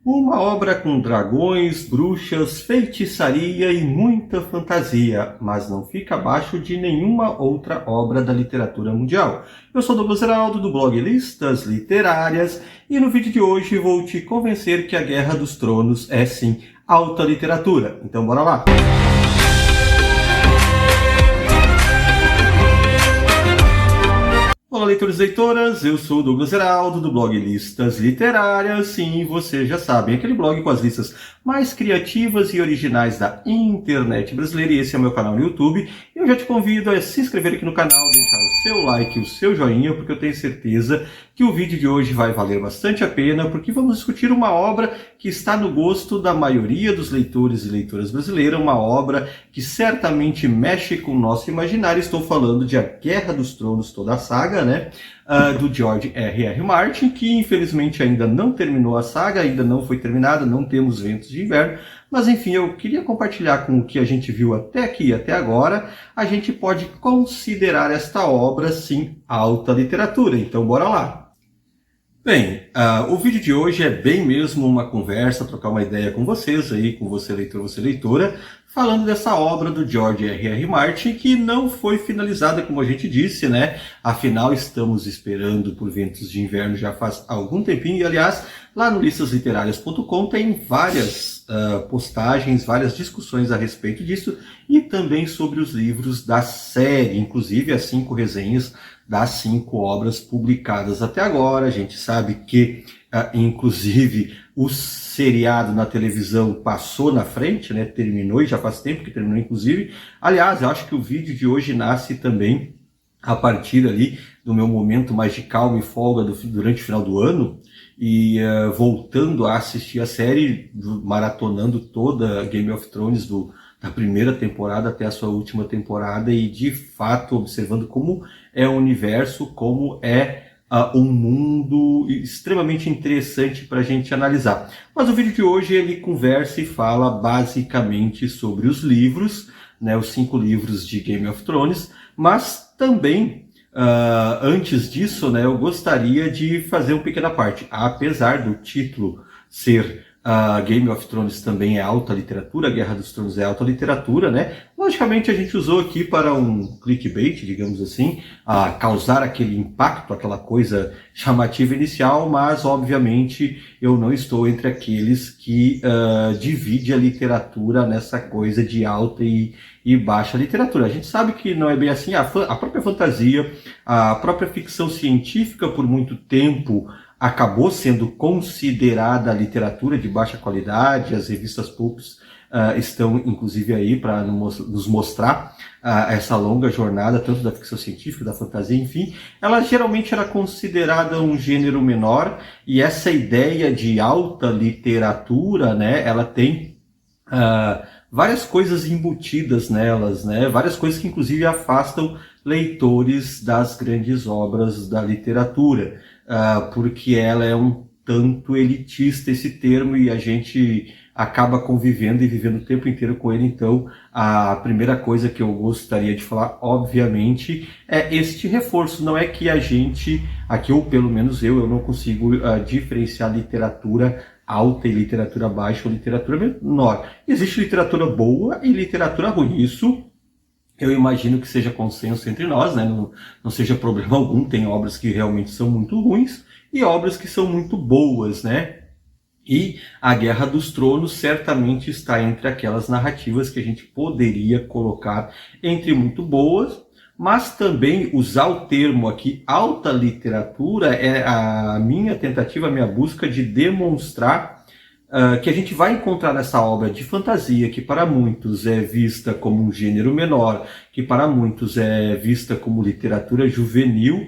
Uma obra com dragões, bruxas, feitiçaria e muita fantasia, mas não fica abaixo de nenhuma outra obra da literatura mundial. Eu sou Douglas Heraldo, do blog Listas Literárias, e no vídeo de hoje vou te convencer que a Guerra dos Tronos é sim alta literatura. Então bora lá! Olá, leitores e leitoras, eu sou o Douglas Heraldo, do blog Listas Literárias. Sim, vocês já sabem, aquele blog com as listas mais criativas e originais da internet brasileira, e esse é o meu canal no YouTube. Eu já te convido a se inscrever aqui no canal, deixar o seu like, o seu joinha, porque eu tenho certeza que o vídeo de hoje vai valer bastante a pena, porque vamos discutir uma obra que está no gosto da maioria dos leitores e leitoras brasileiras, uma obra que certamente mexe com o nosso imaginário. Estou falando de A Guerra dos Tronos, toda a saga, né? Do George R.R. Martin, que infelizmente ainda não terminou a saga, ainda não foi terminada, não temos Ventos de Inverno, mas enfim, eu queria compartilhar com o que a gente viu até aqui, até agora. A gente pode considerar esta obra, sim, alta literatura, então bora lá! Bem, o vídeo de hoje é bem mesmo uma conversa, trocar uma ideia com vocês aí, com você leitor, você leitora, falando dessa obra do George R.R. Martin, que não foi finalizada, como a gente disse, né? Afinal, estamos esperando por Ventos de Inverno já faz algum tempinho, e aliás, lá no listasliterárias.com tem várias postagens, várias discussões a respeito disso, e também sobre os livros da série, inclusive as 5 resenhas das 5 obras publicadas até agora. A gente sabe que, inclusive, o seriado na televisão passou na frente, né? Terminou, e já faz tempo que terminou, inclusive. Aliás, eu acho que o vídeo de hoje nasce também a partir ali do meu momento mais de calma e folga durante o final do ano, e voltando a assistir a série, maratonando toda Game of Thrones da primeira temporada até a sua última temporada, e de fato observando como é o universo, como é um mundo extremamente interessante para a gente analisar. Mas o vídeo de hoje ele conversa e fala basicamente sobre os livros, né, os 5 livros de Game of Thrones, mas também antes disso, né, eu gostaria de fazer uma pequena parte. Apesar do título ser Game of Thrones também é alta literatura, Guerra dos Tronos é alta literatura, né? Logicamente a gente usou aqui para um clickbait, digamos assim, causar aquele impacto, aquela coisa chamativa inicial, mas obviamente eu não estou entre aqueles que divide a literatura nessa coisa de alta e baixa literatura. A gente sabe que não é bem assim. A própria fantasia, a própria ficção científica por muito tempo acabou sendo considerada literatura de baixa qualidade. As revistas pulps estão inclusive aí para nos mostrar essa longa jornada, tanto da ficção científica, da fantasia, enfim. Ela geralmente era considerada um gênero menor, e essa ideia de alta literatura, né, ela tem várias coisas embutidas nelas, né, várias coisas que inclusive afastam leitores das grandes obras da literatura, porque ela é um tanto elitista, esse termo, e a gente acaba convivendo e vivendo o tempo inteiro com ele. Então, a primeira coisa que eu gostaria de falar, obviamente, é este reforço. Não é que a gente, aqui ou pelo menos eu não consigo diferenciar literatura alta e literatura baixa ou literatura menor. Existe literatura boa e literatura ruim. Isso eu imagino que seja consenso entre nós, né? Não seja problema algum. Tem obras que realmente são muito ruins e obras que são muito boas, né? E A Guerra dos Tronos certamente está entre aquelas narrativas que a gente poderia colocar entre muito boas, mas também usar o termo aqui alta literatura é a minha tentativa, a minha busca de demonstrar que a gente vai encontrar nessa obra de fantasia, que para muitos é vista como um gênero menor, que para muitos é vista como literatura juvenil.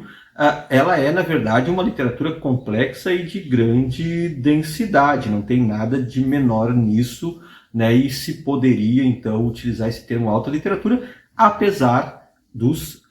Ela é, na verdade, uma literatura complexa e de grande densidade, não tem nada de menor nisso, né? E se poderia, então, utilizar esse termo alta literatura, apesar dos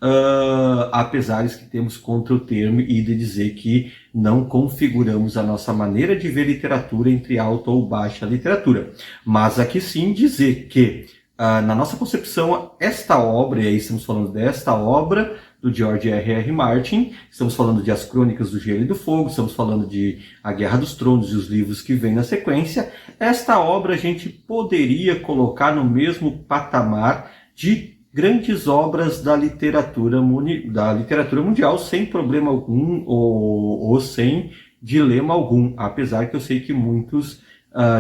apesares que temos contra o termo, e de dizer que não configuramos a nossa maneira de ver literatura entre alta ou baixa literatura. Mas aqui sim dizer que, na nossa concepção, esta obra, e aí estamos falando desta obra, do George R.R. Martin. Estamos falando de As Crônicas do Gelo e do Fogo, estamos falando de A Guerra dos Tronos e os livros que vêm na sequência. Esta obra a gente poderia colocar no mesmo patamar de grandes obras da literatura mundial, sem problema algum ou sem dilema algum, apesar que eu sei que muitos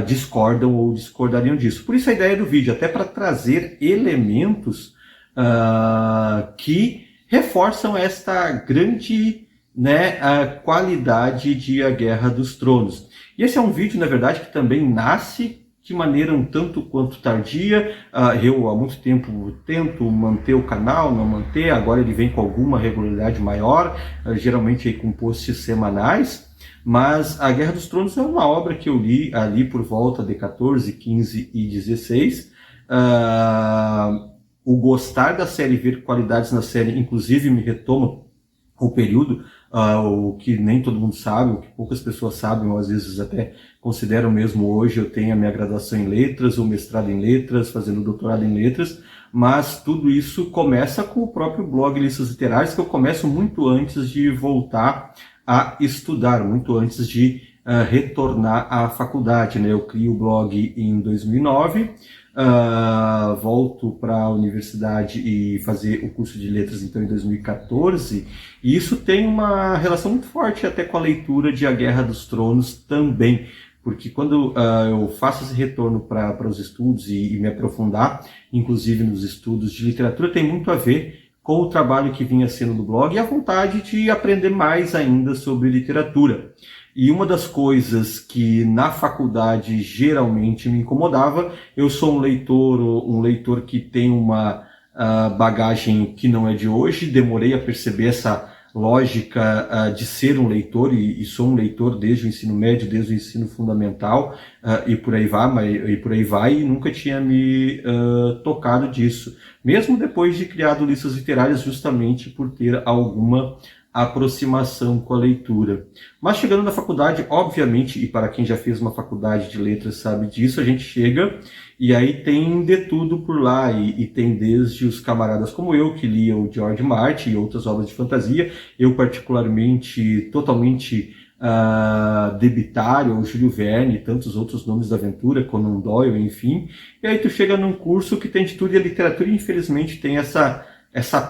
discordam ou discordariam disso. Por isso a ideia do vídeo, até para trazer elementos que reforçam esta grande qualidade de A Guerra dos Tronos. E esse é um vídeo, na verdade, que também nasce de maneira um tanto quanto tardia. Eu há muito tempo tento manter o canal, não manter, agora ele vem com alguma regularidade maior, geralmente aí com posts semanais, mas A Guerra dos Tronos é uma obra que eu li ali por volta de 14, 15 e 16. O gostar da série, ver qualidades na série, inclusive me retoma o período, o que nem todo mundo sabe, o que poucas pessoas sabem, ou às vezes até consideram mesmo hoje. Eu tenho a minha graduação em letras, o mestrado em letras, fazendo doutorado em letras, mas tudo isso começa com o próprio blog Listas Literárias, que eu começo muito antes de voltar a estudar, muito antes de retornar à faculdade, né? Eu crio o blog em 2009, volto para a universidade e fazer o curso de letras então em 2014, e isso tem uma relação muito forte até com a leitura de A Guerra dos Tronos também, porque quando eu faço esse retorno para os estudos e me aprofundar, inclusive nos estudos de literatura, tem muito a ver com o trabalho que vinha sendo do blog e a vontade de aprender mais ainda sobre literatura. E uma das coisas que na faculdade geralmente me incomodava, eu sou um leitor que tem uma bagagem que não é de hoje, demorei a perceber essa lógica de ser um leitor, e sou um leitor desde o ensino médio, desde o ensino fundamental, e por aí vai, e nunca tinha me tocado disso, mesmo depois de criado Listas Literárias, justamente por ter alguma aproximação com a leitura. Mas chegando na faculdade, obviamente, e para quem já fez uma faculdade de letras sabe disso, a gente chega e aí tem de tudo por lá, e tem desde os camaradas como eu, que liam o George Martin e outras obras de fantasia, eu particularmente totalmente debitário, o Júlio Verne e tantos outros nomes da aventura, Conan Doyle, enfim, e aí tu chega num curso que tem de tudo, e a literatura infelizmente tem essa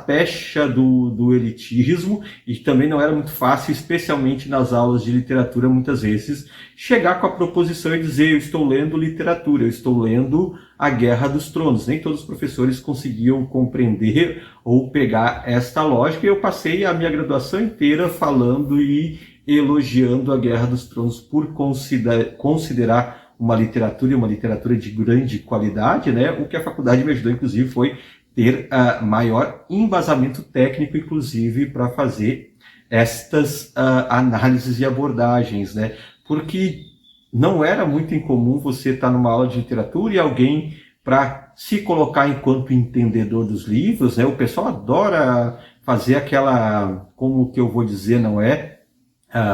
pecha do elitismo, e também não era muito fácil, especialmente nas aulas de literatura, muitas vezes, chegar com a proposição e dizer: eu estou lendo literatura, eu estou lendo A Guerra dos Tronos. Nem todos os professores conseguiam compreender ou pegar esta lógica, e eu passei a minha graduação inteira falando e elogiando A Guerra dos Tronos por considerar uma literatura de grande qualidade, né? O que a faculdade me ajudou, inclusive, foi ter maior embasamento técnico, inclusive, para fazer estas análises e abordagens, né? Porque não era muito incomum você estar numa aula de literatura e alguém, para se colocar enquanto entendedor dos livros, né? O pessoal adora fazer aquela, como que eu vou dizer, não é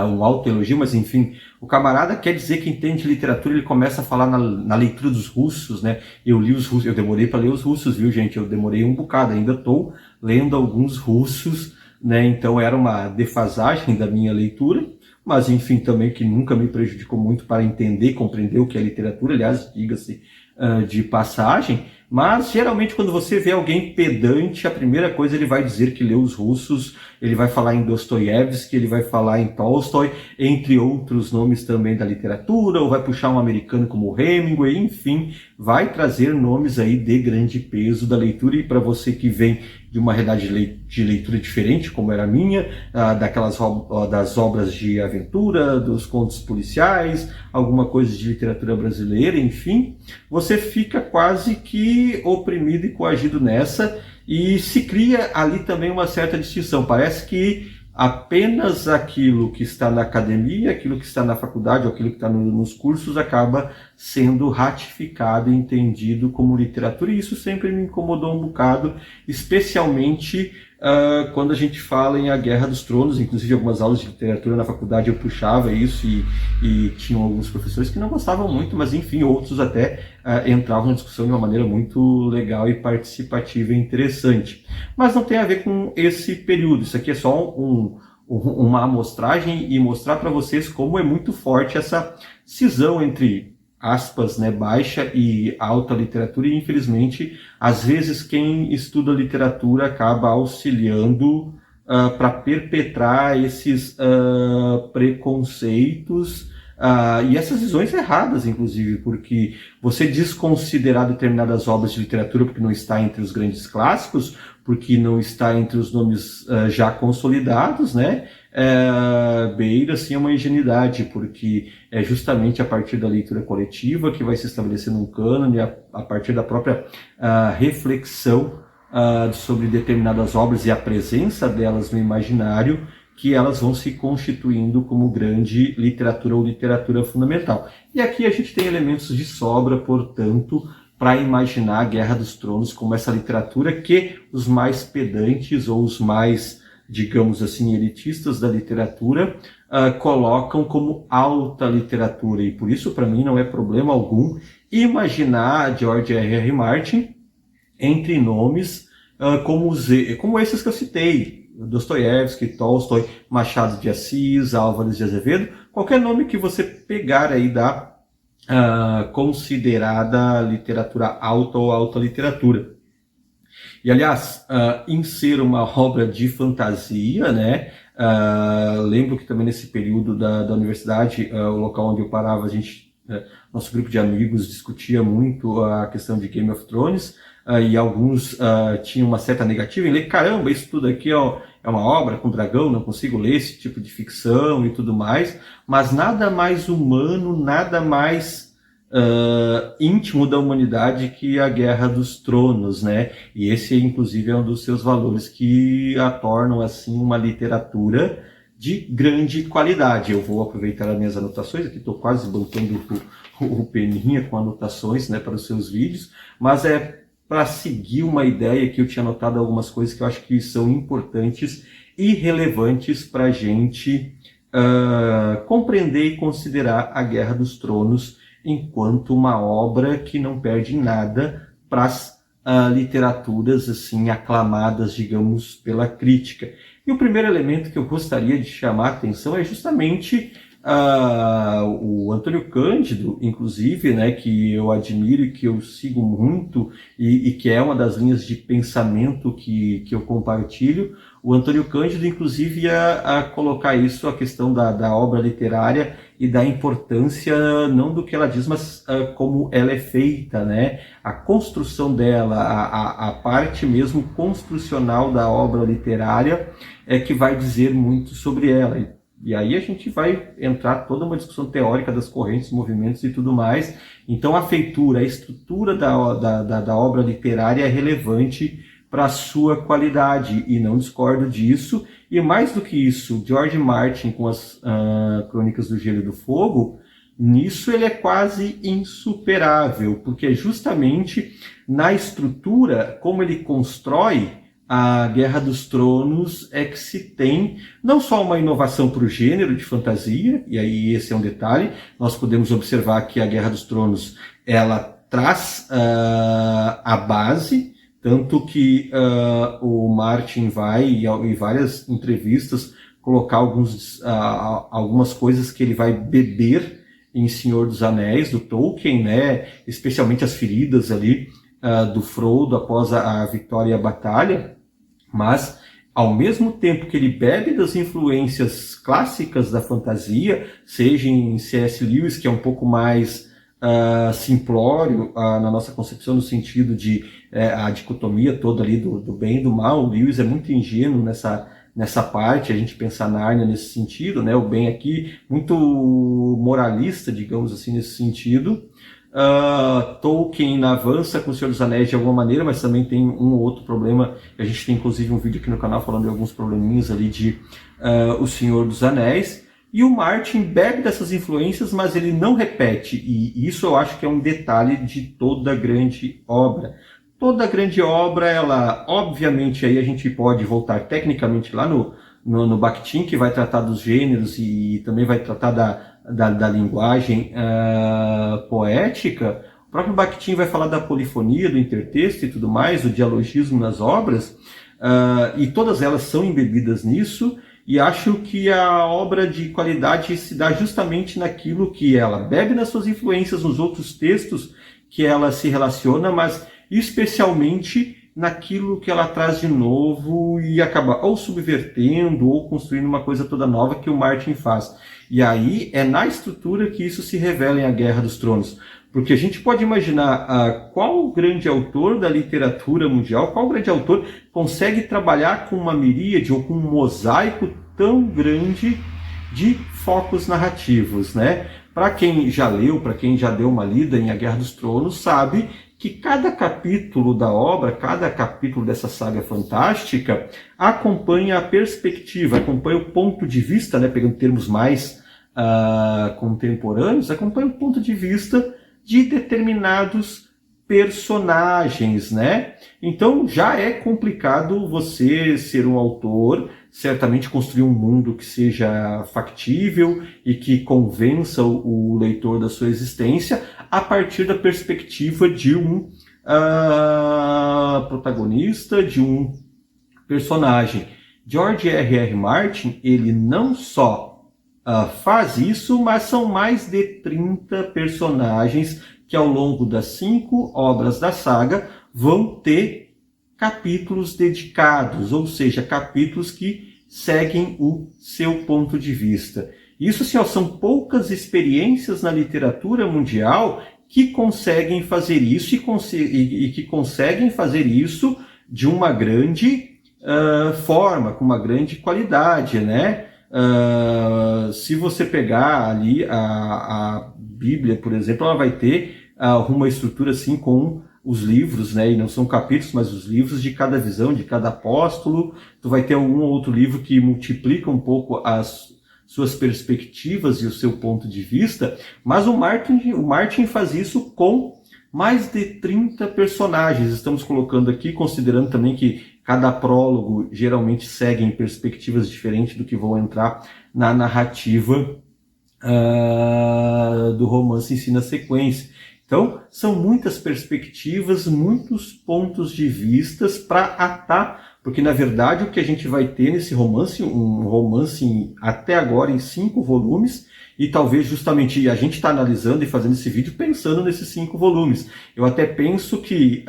um autoelogio, mas enfim, o camarada quer dizer que entende literatura, ele começa a falar na leitura dos russos, né? Eu li os russos, eu demorei para ler os russos, viu, gente? Eu demorei um bocado, ainda estou lendo alguns russos, né? Então era uma defasagem da minha leitura, mas enfim, também que nunca me prejudicou muito para entender e compreender o que é literatura, aliás, diga-se de passagem. Mas geralmente quando você vê alguém pedante, a primeira coisa ele vai dizer que leu os russos, ele vai falar em Dostoiévski, ele vai falar em Tolstói, entre outros nomes também da literatura, ou vai puxar um americano como Hemingway, enfim, vai trazer nomes aí de grande peso da leitura. E para você que vem de uma realidade de leitura diferente, como era a minha, das obras de aventura, dos contos policiais, alguma coisa de literatura brasileira, enfim, você fica quase que oprimido e coagido nessa, e se cria ali também uma certa distinção. Parece que apenas aquilo que está na academia, aquilo que está na faculdade, ou aquilo que está nos cursos, acaba sendo ratificado e entendido como literatura, e isso sempre me incomodou um bocado, especialmente quando a gente fala em A Guerra dos Tronos. Inclusive algumas aulas de literatura na faculdade eu puxava isso e tinham alguns professores que não gostavam muito, mas enfim, outros até entravam na discussão de uma maneira muito legal e participativa e interessante. Mas não tem a ver com esse período, isso aqui é só uma amostragem e mostrar para vocês como é muito forte essa cisão entre aspas, né, baixa e alta literatura, e infelizmente, às vezes quem estuda literatura acaba auxiliando para perpetrar esses preconceitos e essas visões erradas, inclusive, porque você desconsiderar determinadas obras de literatura porque não está entre os grandes clássicos, porque não está entre os nomes já consolidados, né? Beira assim uma ingenuidade, porque é justamente a partir da leitura coletiva que vai se estabelecendo um cânone, a partir da própria reflexão sobre determinadas obras e a presença delas no imaginário, que elas vão se constituindo como grande literatura ou literatura fundamental. E aqui a gente tem elementos de sobra, portanto, para imaginar a Guerra dos Tronos como essa literatura que os mais pedantes ou os mais, digamos assim, elitistas da literatura colocam como alta literatura. E por isso, para mim, não é problema algum imaginar George R.R. Martin entre nomes como esses que eu citei: Dostoiévski, Tolstói, Machado de Assis, Álvares de Azevedo, qualquer nome que você pegar aí da considerada literatura alta ou alta literatura. E, aliás, em ser uma obra de fantasia, né, lembro que também nesse período da universidade, o local onde eu parava, nosso grupo de amigos discutia muito a questão de Game of Thrones, e alguns tinham uma certa negativa em ler. Caramba, isso tudo aqui é uma obra com dragão, não consigo ler esse tipo de ficção e tudo mais, mas nada mais humano, nada mais íntimo da humanidade que a Guerra dos Tronos, né? E esse, inclusive, é um dos seus valores que a tornam, assim, uma literatura de grande qualidade. Eu vou aproveitar as minhas anotações, aqui estou quase bancando o peninha com anotações, né, para os seus vídeos, mas é para seguir uma ideia que eu tinha anotado algumas coisas que eu acho que são importantes e relevantes para a gente compreender e considerar a Guerra dos Tronos enquanto uma obra que não perde nada para as literaturas assim aclamadas, digamos, pela crítica. E o primeiro elemento que eu gostaria de chamar a atenção é justamente o Antônio Cândido, inclusive, né, que eu admiro e que eu sigo muito e que é uma das linhas de pensamento que eu compartilho. O Antônio Cândido, inclusive, ia colocar isso, a questão da obra literária e da importância, não do que ela diz, mas como ela é feita, né? A construção dela, a parte mesmo construcional da obra literária é que vai dizer muito sobre ela. E aí a gente vai entrar toda uma discussão teórica das correntes, movimentos e tudo mais. Então a feitura, a estrutura da obra literária é relevante para a sua qualidade, e não discordo disso. E mais do que isso, George Martin, com as Crônicas do Gelo e do Fogo, nisso ele é quase insuperável, porque justamente na estrutura, como ele constrói a Guerra dos Tronos, é que se tem não só uma inovação para o gênero de fantasia, e aí esse é um detalhe. Nós podemos observar que a Guerra dos Tronos ela traz a base, tanto que o Martin vai, em várias entrevistas, colocar algumas coisas que ele vai beber em Senhor dos Anéis, do Tolkien, né? Especialmente as feridas ali do Frodo após a vitória e a batalha. Mas, ao mesmo tempo que ele bebe das influências clássicas da fantasia, seja em C.S. Lewis, que é um pouco mais simplório na nossa concepção, no sentido de a dicotomia toda ali do bem e do mal. O Lewis é muito ingênuo nessa parte, a gente pensar Nárnia nesse sentido, né? O bem aqui muito moralista, digamos assim, nesse sentido. Tolkien avança com o Senhor dos Anéis de alguma maneira, mas também tem um ou outro problema. A gente tem inclusive um vídeo aqui no canal falando de alguns probleminhas ali de O Senhor dos Anéis. E o Martin bebe dessas influências, mas ele não repete, e isso eu acho que é um detalhe de toda grande obra. toda grande obra, ela, obviamente, aí a gente pode voltar tecnicamente lá no Bakhtin, que vai tratar dos gêneros e também vai tratar da linguagem poética. O próprio Bakhtin vai falar da polifonia, do intertexto e tudo mais, do dialogismo nas obras, e todas elas são embebidas nisso, e acho que a obra de qualidade se dá justamente naquilo que ela bebe nas suas influências nos outros textos que ela se relaciona, mas especialmente naquilo que ela traz de novo e acaba ou subvertendo ou construindo uma coisa toda nova que o Martin faz. E aí é na estrutura que isso se revela em A Guerra dos Tronos. Porque a gente pode imaginar qual grande autor da literatura mundial, qual grande autor consegue trabalhar com uma miríade ou com um mosaico tão grande de focos narrativos, né? Para quem já leu, para quem já deu uma lida em A Guerra dos Tronos, sabe que cada capítulo da obra, cada capítulo dessa saga fantástica, acompanha a perspectiva, acompanha o ponto de vista, né, pegando termos mais contemporâneos, acompanha o ponto de vista de determinados personagens, né? Então já é complicado você ser um autor, certamente construir um mundo que seja factível e que convença o leitor da sua existência a partir da perspectiva de um protagonista, de um personagem. George R.R. Martin, ele não só faz isso, mas são mais de 30 personagens que ao longo das 5 obras da saga vão ter capítulos dedicados, ou seja, capítulos que seguem o seu ponto de vista. Isso assim, são poucas experiências na literatura mundial que conseguem fazer isso e que conseguem fazer isso de uma grande forma, com uma grande qualidade, né? Se você pegar ali a Bíblia, por exemplo, ela vai ter uma estrutura assim com os livros, né? E não são capítulos, mas os livros de cada visão, de cada apóstolo. Tu vai ter um ou outro livro que multiplica um pouco as suas perspectivas e o seu ponto de vista, mas o Martin faz isso com mais de 30 personagens. Estamos colocando aqui, considerando também que cada prólogo geralmente segue em perspectivas diferentes do que vão entrar na narrativa do romance em si na sequência. Então, são muitas perspectivas, muitos pontos de vistas para atar, porque na verdade o que a gente vai ter nesse romance, um romance até agora em 5 volumes, e talvez justamente a gente está analisando e fazendo esse vídeo pensando nesses 5 volumes. Eu até penso que,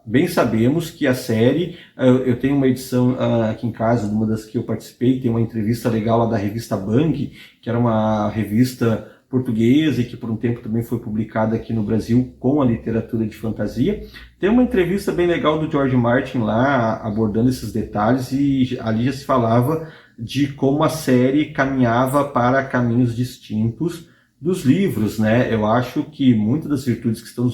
bem sabemos que a série, eu tenho uma edição aqui em casa, uma das que eu participei, tem uma entrevista legal lá da revista Bang, que era uma revista portuguesa e que por um tempo também foi publicada aqui no Brasil com a literatura de fantasia. Tem uma entrevista bem legal do George Martin lá, abordando esses detalhes, e ali já se falava de como a série caminhava para caminhos distintos dos livros, né? Eu acho que muitas das virtudes que estão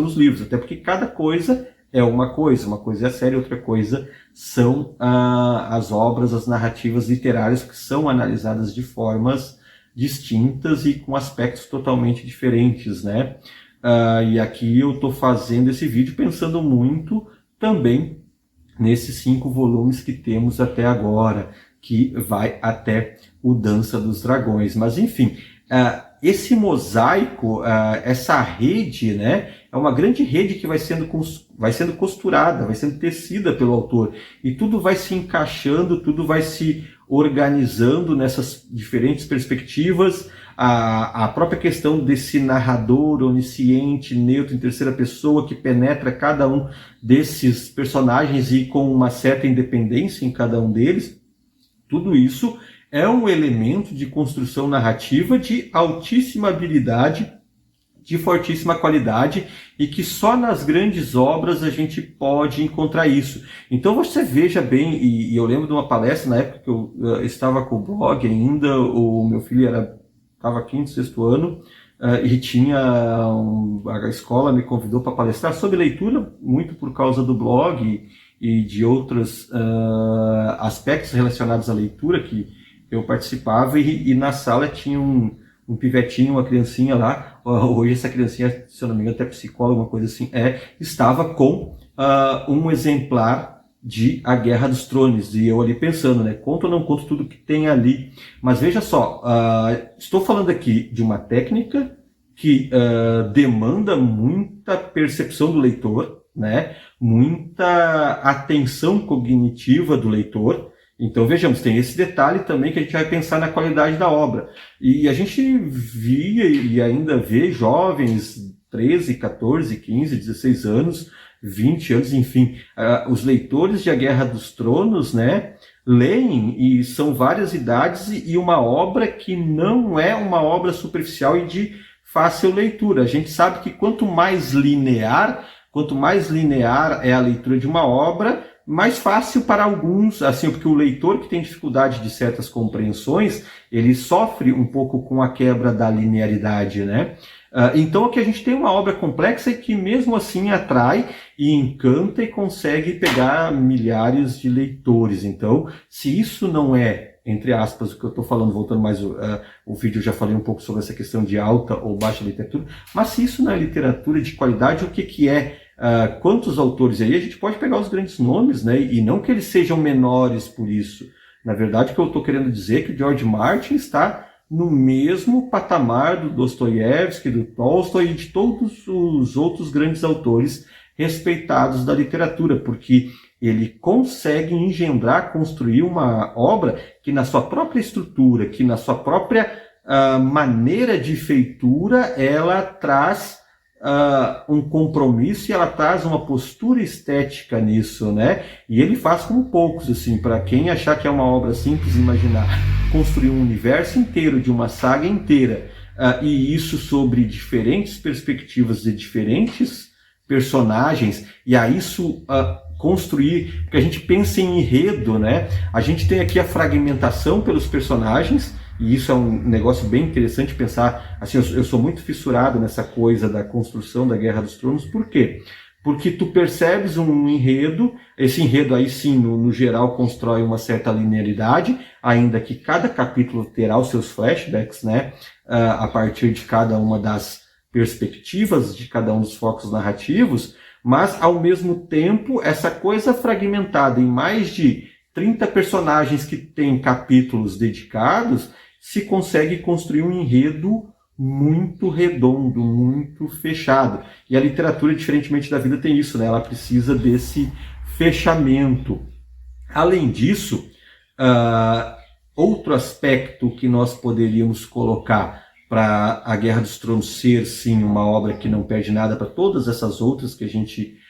nos livros, até porque cada coisa é uma coisa é a série, outra coisa são as obras, as narrativas literárias que são analisadas de formas distintas e com aspectos totalmente diferentes, né? E aqui eu estou fazendo esse vídeo pensando muito também nesses 5 volumes que temos até agora, que vai até o Dança dos Dragões. Mas enfim, esse mosaico, essa rede, né, é uma grande rede que vai sendo costurada, vai sendo tecida pelo autor, e tudo vai se encaixando, tudo vai se organizando nessas diferentes perspectivas. A própria questão desse narrador onisciente, neutro, em terceira pessoa, que penetra cada um desses personagens e com uma certa independência em cada um deles, tudo isso é um elemento de construção narrativa de altíssima habilidade, de fortíssima qualidade, e que só nas grandes obras a gente pode encontrar isso. Então você veja bem, e eu lembro de uma palestra na época que eu estava com o blog ainda, o meu filho estava quinto, sexto ano, e tinha a escola me convidou para palestrar sobre leitura, muito por causa do blog e de outros aspectos relacionados à leitura que eu participava, e na sala tinha um pivetinho, uma criancinha lá, hoje essa criancinha, se eu não me engano, até psicóloga, uma coisa assim, estava com um exemplar de A Guerra dos Tronos, e eu ali pensando, né, conto ou não conto tudo que tem ali, mas veja só, estou falando aqui de uma técnica que demanda muita percepção do leitor, né, muita atenção cognitiva do leitor. Então vejamos, tem esse detalhe também que a gente vai pensar na qualidade da obra, e a gente via e ainda vê jovens 13, 14, 15, 16 anos, 20 anos, enfim, os leitores de A Guerra dos Tronos, né, leem, e são várias idades, e uma obra que não é uma obra superficial e de fácil leitura. A gente sabe que quanto mais linear é a leitura de uma obra, mais fácil para alguns, assim, porque o leitor que tem dificuldade de certas compreensões, ele sofre um pouco com a quebra da linearidade, né? Então aqui a gente tem uma obra complexa e que mesmo assim atrai e encanta e consegue pegar milhares de leitores. Então, se isso não é, entre aspas, o que eu estou falando, voltando mais o vídeo, eu já falei um pouco sobre essa questão de alta ou baixa literatura, mas se isso não é literatura de qualidade, o que é? Quantos autores aí? A gente pode pegar os grandes nomes, né? E não que eles sejam menores por isso. Na verdade, o que eu estou querendo dizer é que o George Martin está no mesmo patamar do Dostoiévski, do Tolstói e de todos os outros grandes autores respeitados da literatura, porque ele consegue engendrar, construir uma obra que na sua própria estrutura, que na sua própria maneira de feitura, ela traz um compromisso e ela traz uma postura estética nisso, né? E ele faz com poucos, assim, para quem achar que é uma obra simples, imaginar construir um universo inteiro, de uma saga inteira, e isso sobre diferentes perspectivas de diferentes personagens, e a isso construir, porque a gente pensa em enredo, né? A gente tem aqui a fragmentação pelos personagens, e isso é um negócio bem interessante pensar, assim, eu sou muito fissurado nessa coisa da construção da Guerra dos Tronos. Por quê? Porque tu percebes um enredo, esse enredo aí sim, no geral, constrói uma certa linearidade, ainda que cada capítulo terá os seus flashbacks, né, a partir de cada uma das perspectivas, de cada um dos focos narrativos, mas ao mesmo tempo, essa coisa fragmentada em mais de 30 personagens que têm capítulos dedicados, se consegue construir um enredo muito redondo, muito fechado. E a literatura, diferentemente da vida, tem isso, né? Ela precisa desse fechamento. Além disso, outro aspecto que nós poderíamos colocar para A Guerra dos Tronos ser, sim, uma obra que não perde nada para todas essas outras que a gente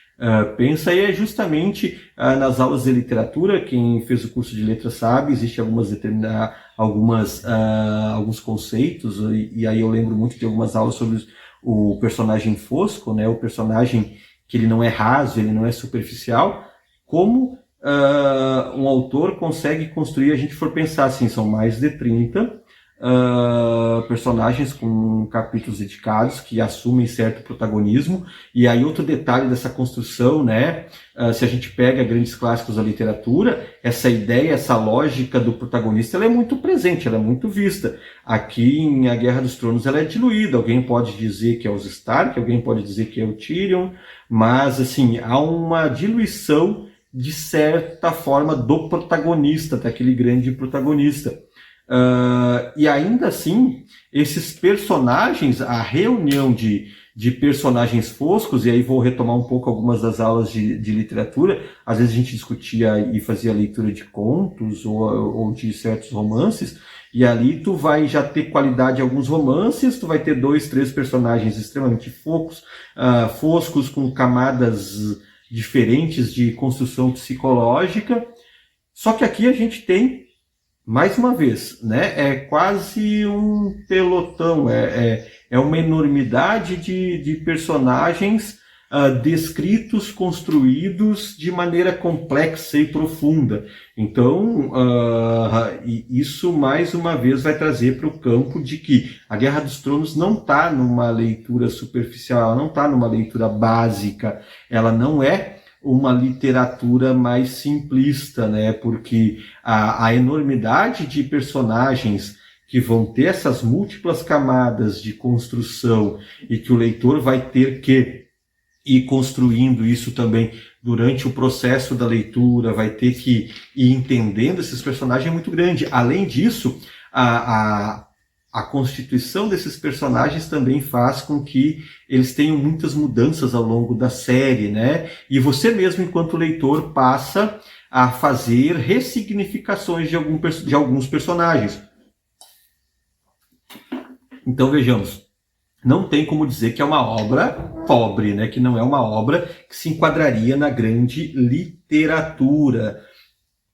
pensa, e é justamente nas aulas de literatura, quem fez o curso de letras sabe, existe alguns conceitos, e aí eu lembro muito de algumas aulas sobre o personagem fosco, né, o personagem que ele não é raso, ele não é superficial, como um autor consegue construir, a gente for pensar assim, são mais de 30 personagens com capítulos dedicados que assumem certo protagonismo. E aí outro detalhe dessa construção, né, se a gente pega grandes clássicos da literatura, essa ideia, essa lógica do protagonista, ela é muito presente, ela é muito vista. Aqui em A Guerra dos Tronos ela é diluída, alguém pode dizer que é os Stark, alguém pode dizer que é o Tyrion, mas assim, há uma diluição de certa forma do protagonista, daquele grande protagonista. E ainda assim, esses personagens, a reunião de personagens foscos, e aí vou retomar um pouco algumas das aulas de literatura, às vezes a gente discutia e fazia leitura de contos ou de certos romances, e ali tu vai já ter qualidade em alguns romances, tu vai ter 2, 3 personagens extremamente foscos, com camadas diferentes de construção psicológica, só que aqui a gente tem, mais uma vez, né, é quase um pelotão, é uma enormidade de personagens descritos, construídos de maneira complexa e profunda. Então, isso mais uma vez vai trazer para o campo de que a Guerra dos Tronos não está numa leitura superficial, ela não está numa leitura básica, ela não é uma literatura mais simplista, né? Porque a enormidade de personagens que vão ter essas múltiplas camadas de construção e que o leitor vai ter que ir construindo isso também durante o processo da leitura, vai ter que ir entendendo esses personagens é muito grande. Além disso, a constituição desses personagens também faz com que eles tenham muitas mudanças ao longo da série, né? E você mesmo, enquanto leitor, passa a fazer ressignificações de alguns personagens. Então vejamos, não tem como dizer que é uma obra pobre, né? Que não é uma obra que se enquadraria na grande literatura.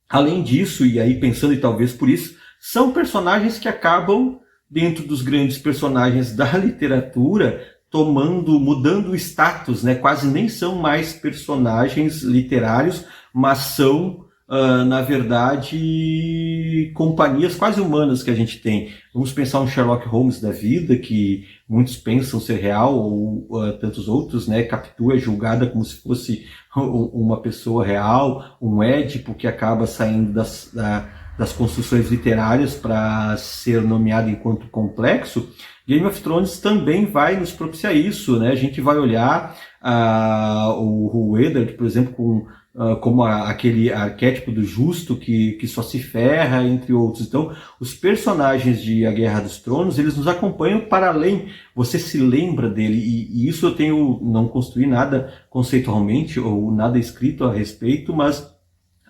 Além disso, e aí pensando e talvez por isso, são personagens que acabam, dentro dos grandes personagens da literatura, mudando o status, né? Quase nem são mais personagens literários, mas são, na verdade, companhias quase humanas que a gente tem. Vamos pensar um Sherlock Holmes da vida, que muitos pensam ser real, ou tantos outros, né? Capitu é julgada como se fosse uma pessoa real, um Édipo que acaba saindo das construções literárias para ser nomeado enquanto complexo. Game of Thrones também vai nos propiciar isso, né? A gente vai olhar o Eddard, por exemplo, como aquele arquétipo do justo que só se ferra, entre outros. Então, os personagens de A Guerra dos Tronos, eles nos acompanham para além. Você se lembra dele, e isso eu não construí nada conceitualmente ou nada escrito a respeito, mas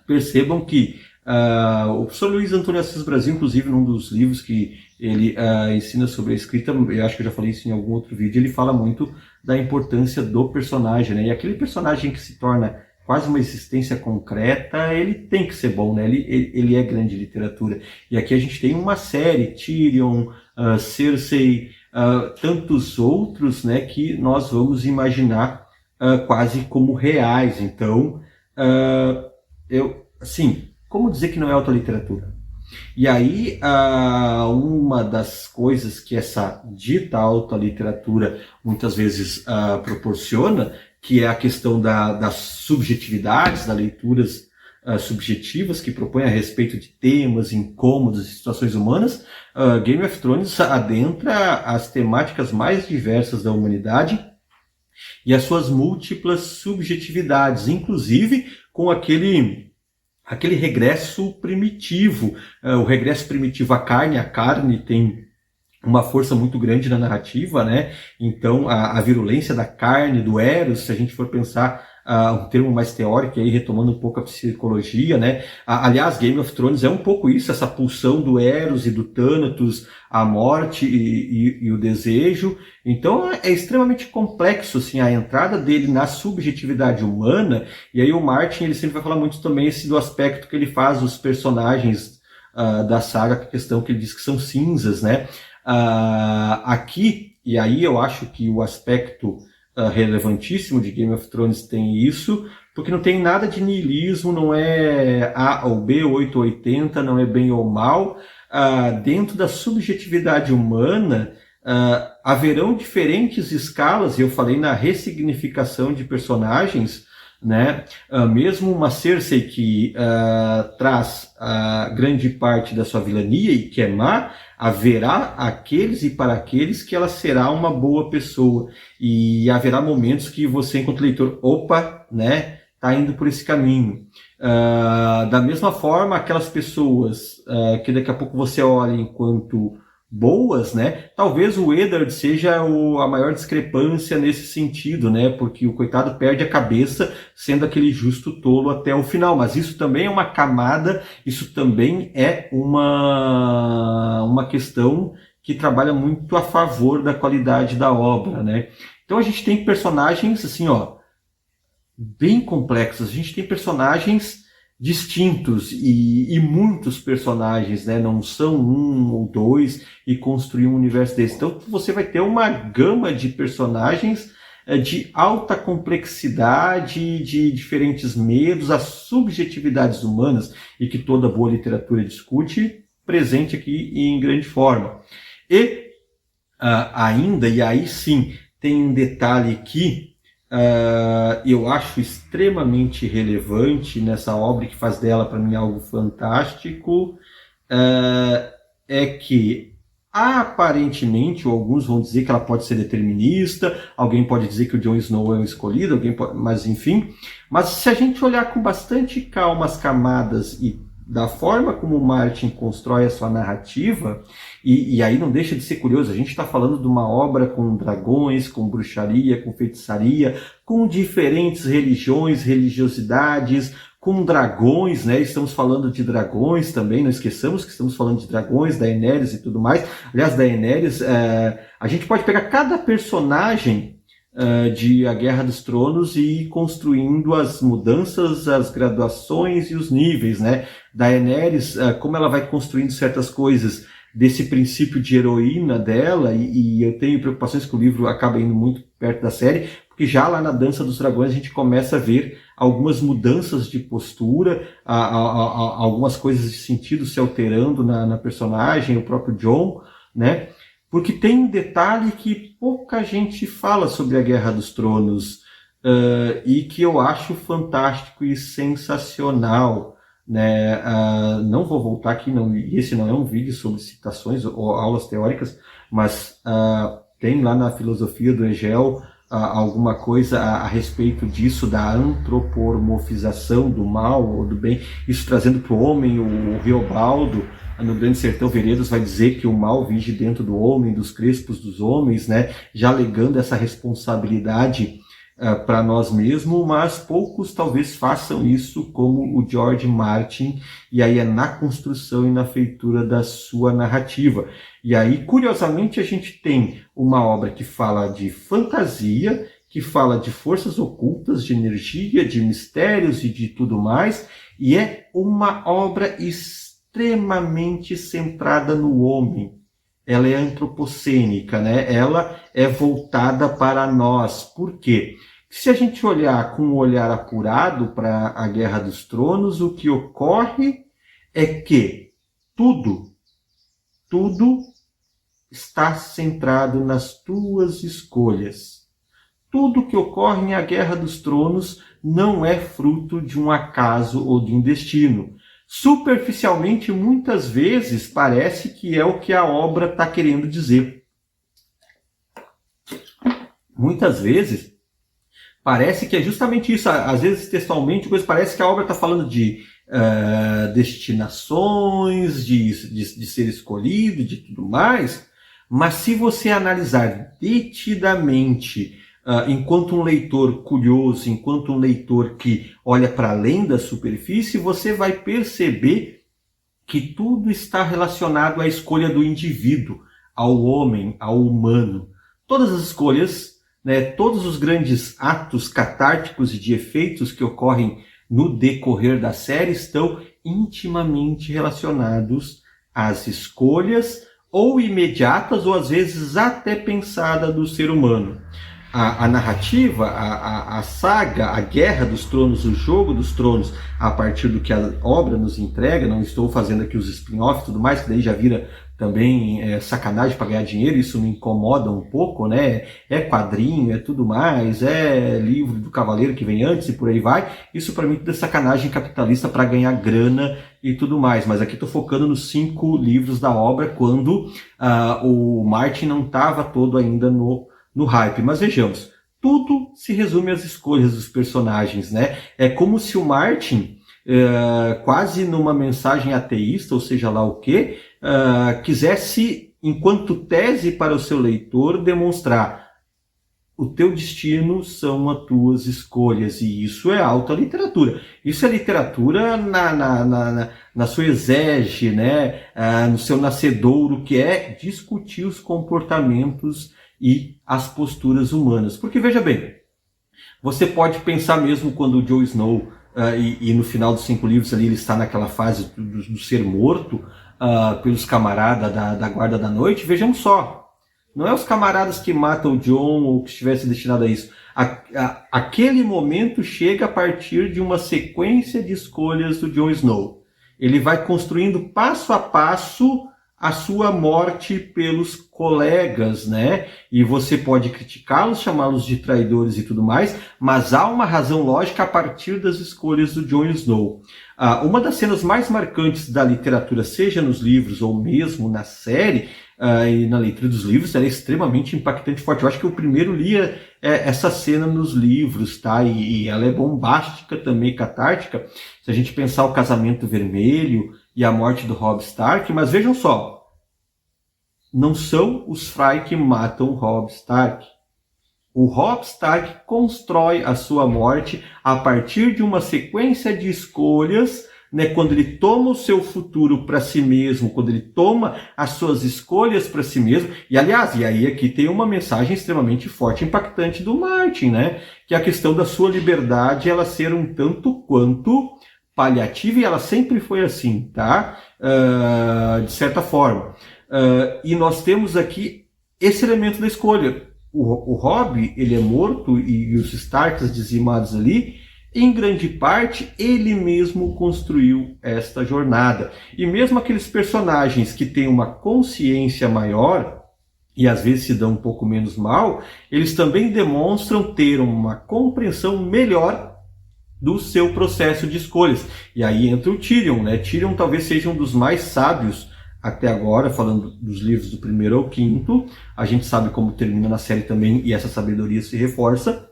percebam que o professor Luiz Antônio Assis Brasil, inclusive, num dos livros que ele ensina sobre a escrita, eu acho que eu já falei isso em algum outro vídeo, ele fala muito da importância do personagem, né? E aquele personagem que se torna quase uma existência concreta, ele tem que ser bom, né? Ele é grande literatura. E aqui a gente tem uma série, Tyrion, Cersei, tantos outros, né, que nós vamos imaginar quase como reais. Então, assim, como dizer que não é autoliteratura? E aí, uma das coisas que essa dita autoliteratura muitas vezes proporciona, que é a questão das subjetividades, das leituras subjetivas que propõem a respeito de temas, incômodos e situações humanas, Game of Thrones adentra as temáticas mais diversas da humanidade e as suas múltiplas subjetividades, inclusive com aquele regresso primitivo. O regresso primitivo à carne, a carne tem uma força muito grande na narrativa, né? Então, a virulência da carne, do Eros, se a gente for pensar um termo mais teórico, aí retomando um pouco a psicologia, né? Aliás, Game of Thrones é um pouco isso, essa pulsão do Eros e do Thanatos, a morte e o desejo. Então, é extremamente complexo, assim, a entrada dele na subjetividade humana. E aí o Martin, ele sempre vai falar muito também do aspecto que ele faz os personagens da saga, a questão que ele diz que são cinzas, né? Aqui, e aí eu acho que o aspecto relevantíssimo de Game of Thrones tem isso, porque não tem nada de niilismo, não é A ou B, 8 ou 80, não é bem ou mal. Dentro da subjetividade humana, haverão diferentes escalas, e eu falei na ressignificação de personagens, né? Mesmo uma Cersei que traz grande parte da sua vilania e que é má, haverá aqueles e para aqueles que ela será uma boa pessoa. E haverá momentos que você, enquanto leitor, opa, né, tá indo por esse caminho. Da mesma forma, aquelas pessoas que daqui a pouco você olha enquanto boas, né? Talvez o Eddard seja a maior discrepância nesse sentido, né? Porque o coitado perde a cabeça sendo aquele justo tolo até o final. Mas isso também é uma camada, isso também é uma questão que trabalha muito a favor da qualidade da obra, né? Então a gente tem personagens assim, ó, bem complexos. A gente tem personagens distintos e muitos personagens, né? Não são um ou dois e construir um universo desse. Então você vai ter uma gama de personagens de alta complexidade, de diferentes medos, as subjetividades humanas e que toda boa literatura discute, presente aqui em grande forma. E ainda, e aí sim, tem um detalhe que eu acho extremamente relevante nessa obra, que faz dela para mim algo fantástico, é que aparentemente, ou alguns vão dizer que ela pode ser determinista, alguém pode dizer que o Jon Snow é um escolhido, mas enfim. Mas se a gente olhar com bastante calma as camadas e da forma como o Martin constrói a sua narrativa, e aí não deixa de ser curioso, a gente está falando de uma obra com dragões, com bruxaria, com feitiçaria, com diferentes religiões, religiosidades, com dragões, né? Estamos falando de dragões também, não esqueçamos que estamos falando de dragões, Daenerys e tudo mais. Aliás, Daenerys, a gente pode pegar cada personagem de A Guerra dos Tronos e ir construindo as mudanças, as graduações e os níveis, né? Daenerys, como ela vai construindo certas coisas desse princípio de heroína dela, e eu tenho preocupações que o livro acaba indo muito perto da série, porque já lá na Dança dos Dragões a gente começa a ver algumas mudanças de postura, algumas coisas de sentido se alterando na personagem, o próprio Jon, né? Porque tem um detalhe que pouca gente fala sobre a Guerra dos Tronos, e que eu acho fantástico e sensacional, né? Não vou voltar aqui, não, esse não é um vídeo sobre citações ou aulas teóricas, mas tem lá na filosofia do Hegel alguma coisa a respeito disso, da antropomorfização do mal ou do bem, isso trazendo para o homem. O Riobaldo, no Grande Sertão Veredas, vai dizer que o mal vige dentro do homem, dos crespos dos homens, né? Já alegando essa responsabilidade para nós mesmos, mas poucos talvez façam isso como o George Martin, e aí é na construção e na feitura da sua narrativa. E aí, curiosamente, a gente tem uma obra que fala de fantasia, que fala de forças ocultas, de energia, de mistérios e de tudo mais, e é uma obra extremamente centrada no homem. Ela é antropocênica, né? Ela é voltada para nós. Por quê? Se a gente olhar com um olhar apurado para a Guerra dos Tronos, o que ocorre é que tudo está centrado nas tuas escolhas. Tudo que ocorre na Guerra dos Tronos não é fruto de um acaso ou de um destino. Superficialmente, muitas vezes, parece que é o que a obra está querendo dizer. Muitas vezes, parece que é justamente isso. Às vezes, textualmente, parece que a obra está falando de destinações, de ser escolhido, de tudo mais. Mas se você analisar detidamente, enquanto um leitor curioso, enquanto um leitor que olha para além da superfície, você vai perceber que tudo está relacionado à escolha do indivíduo, ao homem, ao humano. Todas as escolhas, né, todos os grandes atos catárticos e de efeitos que ocorrem no decorrer da série estão intimamente relacionados às escolhas, ou imediatas, ou às vezes até pensada do ser humano. A narrativa, a saga, a Guerra dos Tronos, o Jogo dos Tronos, a partir do que a obra nos entrega, não estou fazendo aqui os spin-offs e tudo mais, que daí já vira também sacanagem para ganhar dinheiro, isso me incomoda um pouco, né? É quadrinho, é tudo mais, é livro do Cavaleiro que vem antes e por aí vai. Isso para mim tudo é sacanagem capitalista para ganhar grana e tudo mais. Mas aqui estou focando nos 5 livros da obra, quando o Martin não estava todo ainda no hype. Mas vejamos, tudo se resume às escolhas dos personagens, né? É como se o Martin, quase numa mensagem ateísta, ou seja lá o quê, quisesse, enquanto tese para o seu leitor, demonstrar: o teu destino são as tuas escolhas. E isso é alta literatura. Isso é literatura na sua exege, né? No seu nascedouro, que é discutir os comportamentos e as posturas humanas. Porque, veja bem, você pode pensar mesmo quando o Jon Snow, e no final dos 5 livros ali, ele está naquela fase do ser morto pelos camaradas da Guarda da Noite. Vejamos só, não é os camaradas que matam o Jon ou que estivesse destinado a isso. Aquele momento chega a partir de uma sequência de escolhas do Jon Snow. Ele vai construindo passo a passo a sua morte pelos colegas, né? E você pode criticá-los, chamá-los de traidores e tudo mais, mas há uma razão lógica a partir das escolhas do Jon Snow. Uma das cenas mais marcantes da literatura, seja nos livros ou mesmo na série, e na leitura dos livros, ela é extremamente impactante e forte. Eu acho que eu primeiro lia essa cena nos livros, tá? E ela é bombástica também, catártica, se a gente pensar o Casamento Vermelho e a morte do Robb Stark, mas vejam só, não são os Frey que matam o Robb Stark. O Robb Stark constrói a sua morte a partir de uma sequência de escolhas, né, quando ele toma o seu futuro para si mesmo, quando ele toma as suas escolhas para si mesmo. E aliás, e aí aqui tem uma mensagem extremamente forte e impactante do Martin, né, que é a questão da sua liberdade ela ser um tanto quanto paliativa, e ela sempre foi assim, tá? De certa forma. E nós temos aqui esse elemento da escolha. O Robb, ele é morto e os Starks dizimados ali, em grande parte, ele mesmo construiu esta jornada. E mesmo aqueles personagens que têm uma consciência maior, e às vezes se dão um pouco menos mal, eles também demonstram ter uma compreensão melhor do seu processo de escolhas. E aí entra o Tyrion, né? Tyrion talvez seja um dos mais sábios até agora, falando dos livros do 1º ao 5º. A gente sabe como termina na série também, e essa sabedoria se reforça.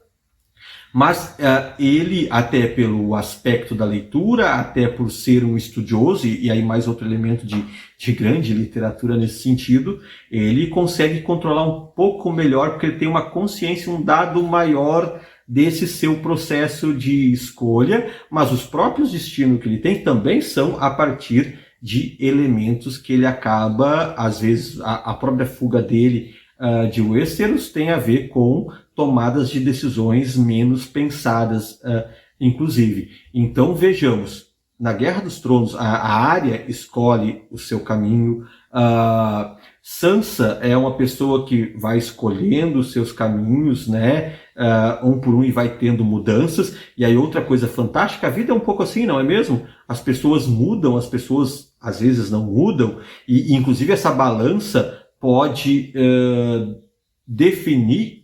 Mas ele, até pelo aspecto da leitura, até por ser um estudioso, e aí mais outro elemento de grande literatura nesse sentido, ele consegue controlar um pouco melhor, porque ele tem uma consciência, um dado maior desse seu processo de escolha, mas os próprios destinos que ele tem também são a partir de elementos que ele acaba, às vezes, a própria fuga dele de Westeros tem a ver com tomadas de decisões menos pensadas, inclusive. Então, vejamos, na Guerra dos Tronos, a Arya escolhe o seu caminho, Sansa é uma pessoa que vai escolhendo os seus caminhos, né, um por um, e vai tendo mudanças. E aí outra coisa fantástica, a vida é um pouco assim, não é mesmo? As pessoas mudam, as pessoas às vezes não mudam, e inclusive essa balança pode definir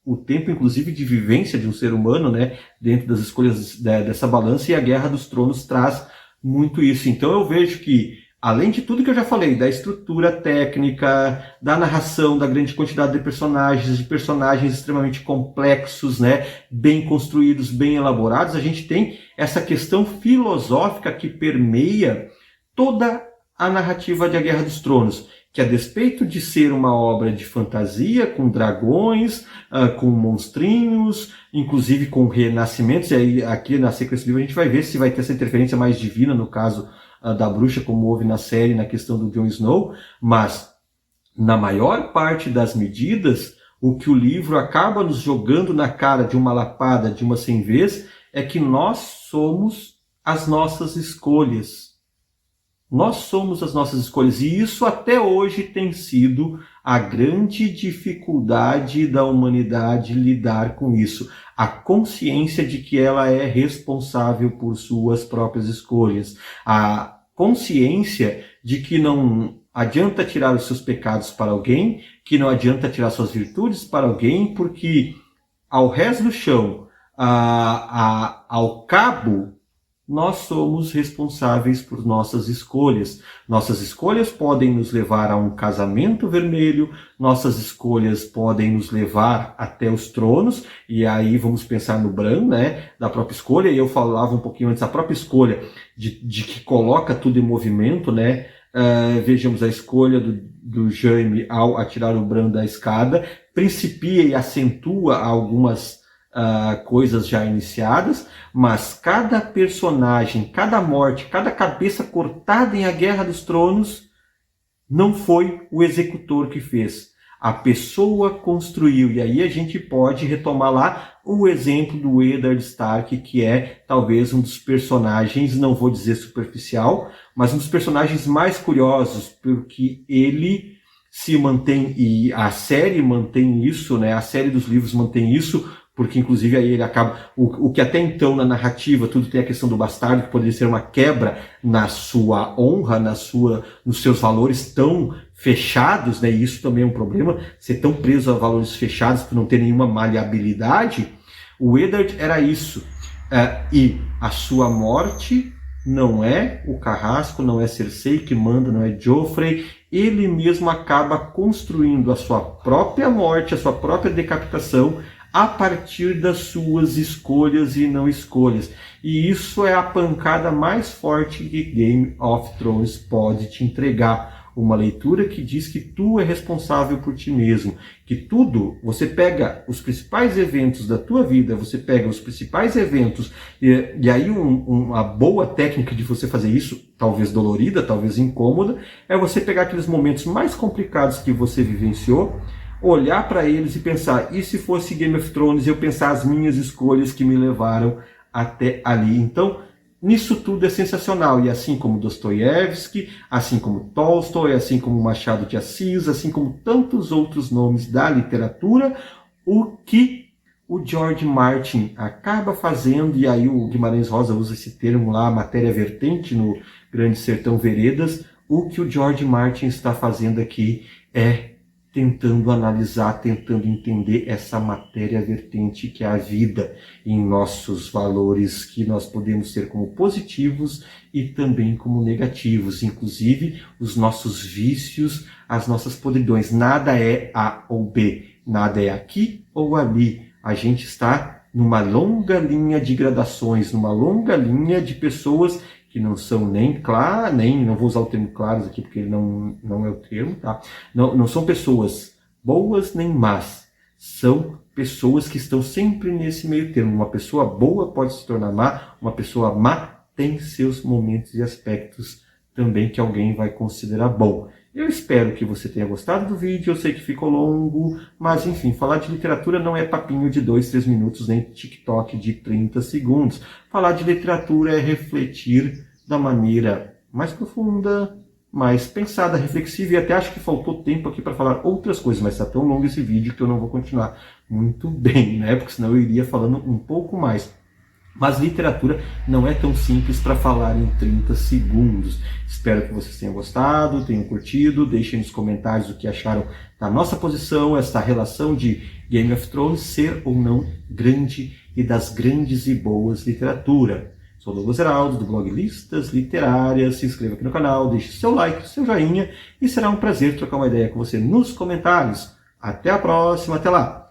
o tempo, inclusive, de vivência de um ser humano, né, dentro das escolhas dessa balança, e a Guerra dos Tronos traz muito isso. Então eu vejo que, além de tudo que eu já falei, da estrutura técnica, da narração, da grande quantidade de personagens extremamente complexos, né, bem construídos, bem elaborados, a gente tem essa questão filosófica que permeia toda a narrativa de A Guerra dos Tronos, que a despeito de ser uma obra de fantasia, com dragões, com monstrinhos, inclusive com renascimentos, e aí aqui na sequência do livro a gente vai ver se vai ter essa interferência mais divina, no caso da bruxa, como houve na série, na questão do Jon Snow, mas na maior parte das medidas, o que o livro acaba nos jogando na cara de uma lapada, de uma sem vez, é que nós somos as nossas escolhas. Nós somos as nossas escolhas, e isso até hoje tem sido a grande dificuldade da humanidade lidar com isso. A consciência de que ela é responsável por suas próprias escolhas. A consciência de que não adianta tirar os seus pecados para alguém, que não adianta tirar suas virtudes para alguém, porque ao resto do chão, ao cabo, nós somos responsáveis por nossas escolhas. Nossas escolhas podem nos levar a um casamento vermelho, nossas escolhas podem nos levar até os tronos, e aí vamos pensar no Bran, né, da própria escolha, e eu falava um pouquinho antes, a própria escolha de que coloca tudo em movimento, né. Vejamos a escolha do Jaime ao atirar o Bran da escada, principia e acentua algumas coisas já iniciadas, mas cada personagem, cada morte, cada cabeça cortada em A Guerra dos Tronos não foi o executor que fez. A pessoa construiu, e aí a gente pode retomar lá o exemplo do Eddard Stark, que é talvez um dos personagens, não vou dizer superficial, mas um dos personagens mais curiosos, porque ele se mantém, e a série mantém isso, né? A série dos livros mantém isso, porque inclusive aí ele acaba, o que até então na narrativa, tudo tem a questão do bastardo, que poderia ser uma quebra na sua honra, nos seus valores tão fechados, né? E isso também é um problema, ser tão preso a valores fechados por não ter nenhuma maleabilidade. O Eddard era isso, e a sua morte não é o Carrasco, não é Cersei que manda, não é Joffrey, ele mesmo acaba construindo a sua própria morte, a sua própria decapitação, a partir das suas escolhas e não escolhas. E isso é a pancada mais forte que Game of Thrones pode te entregar. Uma leitura que diz que tu é responsável por ti mesmo. Que tudo, você pega os principais eventos da tua vida, você pega os principais eventos, e aí uma boa técnica de você fazer isso, talvez dolorida, talvez incômoda, é você pegar aqueles momentos mais complicados que você vivenciou, olhar para eles e pensar, e se fosse Game of Thrones, eu pensar as minhas escolhas que me levaram até ali. Então, nisso tudo é sensacional. E assim como Dostoiévski, assim como Tolstói, assim como Machado de Assis, assim como tantos outros nomes da literatura, o que o George Martin acaba fazendo, e aí o Guimarães Rosa usa esse termo lá, matéria vertente no Grande Sertão Veredas, o que o George Martin está fazendo aqui é tentando analisar, tentando entender essa matéria vertente que é a vida, em nossos valores que nós podemos ser como positivos e também como negativos, inclusive os nossos vícios, as nossas podridões. Nada é A ou B, nada é aqui ou ali. A gente está numa longa linha de gradações, numa longa linha de pessoas que não são nem claras, não vou usar o termo claros aqui porque não é o termo, tá? Não são pessoas boas nem más, são pessoas que estão sempre nesse meio termo. Uma pessoa boa pode se tornar má, uma pessoa má tem seus momentos e aspectos também que alguém vai considerar bom. Eu espero que você tenha gostado do vídeo, eu sei que ficou longo, mas enfim, falar de literatura não é papinho de 2, 3 minutos, nem TikTok de 30 segundos. Falar de literatura é refletir da maneira mais profunda, mais pensada, reflexiva, e até acho que faltou tempo aqui para falar outras coisas, mas está tão longo esse vídeo que eu não vou continuar muito bem, né? Porque senão eu iria falando um pouco mais. Mas literatura não é tão simples para falar em 30 segundos. Espero que vocês tenham gostado, tenham curtido. Deixem nos comentários o que acharam da nossa posição, essa relação de Game of Thrones ser ou não grande e das grandes e boas literatura. Sou Douglas Heraldo, do blog Listas Literárias. Se inscreva aqui no canal, deixe seu like, seu joinha e será um prazer trocar uma ideia com você nos comentários. Até a próxima, até lá!